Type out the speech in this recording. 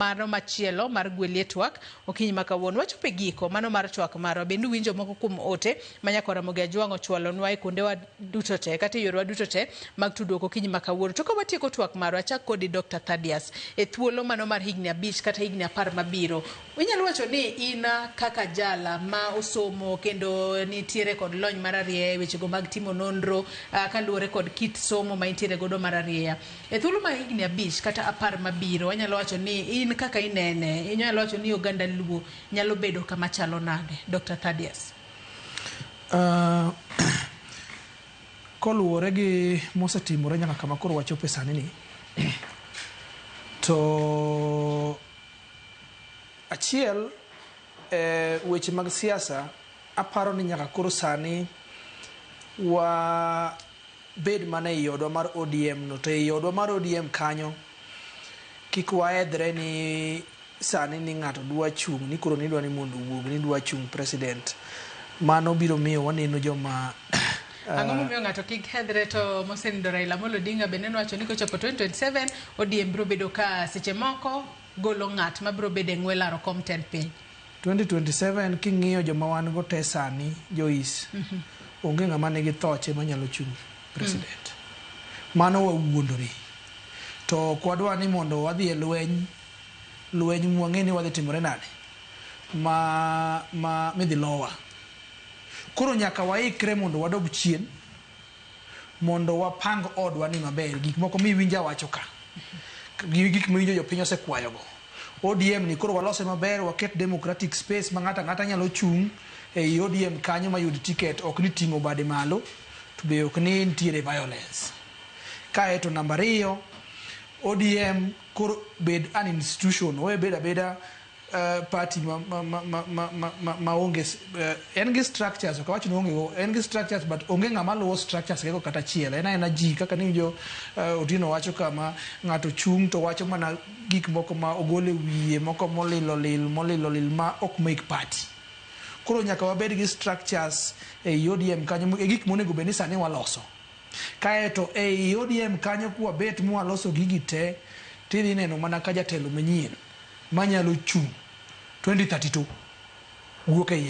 Mano machielo mar gweli twak okinyi makawuono wachope giko mano mar twak marwa bende winjo moko kuom ote manyakora Mogi Ajwang' ochwalonwa e kuondewa duto te kata yorwa duto te mag tudruok okinyi makawuono to ka watieko twak marwa chak kodi Dr. Thaddeus e thuolo mano mar higni 5 kata higni 10 mabiro inyalo wacho ni in kaka jala ma osomo kendo nitiere kod lony mar arieya e wechego mag timo nonro kaluwore kod kit somo ma intiere godo mar arieya e thuolo mar higni 5 kata 10 mabiro anyalo wacho ni in kaka inene inyalo wacho ni oganda Luo nyalo bedo kama chalo nade Dr. Thaddeus koluwore gi mosetimore nyaka kama koro wachope sani ni to achiel weche mag siasa aparo ni nyaka koro sani wa bed mana e yodwa mar ODM no to e yodwa mar ODM kanyo kik waedhre ni sani ni ng'ato dwa chung' ni koro nidwa ni mondo wuog ni dwa chung' president mano biro miyo waneno joma ang'o momiyo ng'ato kik hedhre to mosenindo Raila Amolo Odinga bende nowacho ni kochopo 2027 ODM biro bedo ka seche moko golo ng'at ma biro bedo e ng'we laro kom tend piny 2027 king'iyo joma wan go te sani Joyce onge ng'ama nigi thoche manyalo chung' president mano wawuondore to kwadwa ni mondo wadhi e lweny mwang'e ni wadhi timore nade midhi lowa koro nyaka waikre mondo wadog chien mondo wapang odwa ni maber gik moko miwinja wacho ka gik miwinjo jopiny osekwayogo ODM ni koro walose maber waket democratic space ma ng'ata nyalo chung' ei ODM kanyo mayud ticket ok ni ting'o bade malo to be ok ni nitiere violence kaeto namba 2 ODM koro bed an institution owe bed abeda party ma onge en gi structures ok wacho ni onge go en gi structures but onge ng'ama luwo structures gego kata chiel en ji kaka ni jo Otieno wacho kama ng'ato chung' to wacho mana gik moko ma ogole wiye moko molilo ma ok make party koro nyaka wabed gi structures e ODM kanyo e gik monego bed ni sani waloso kaeto e ODM kanyo kwa bet mwaloso gigi te tidhi neno mana ka jatelo manyien manyalo chung' 2032 wuok e yie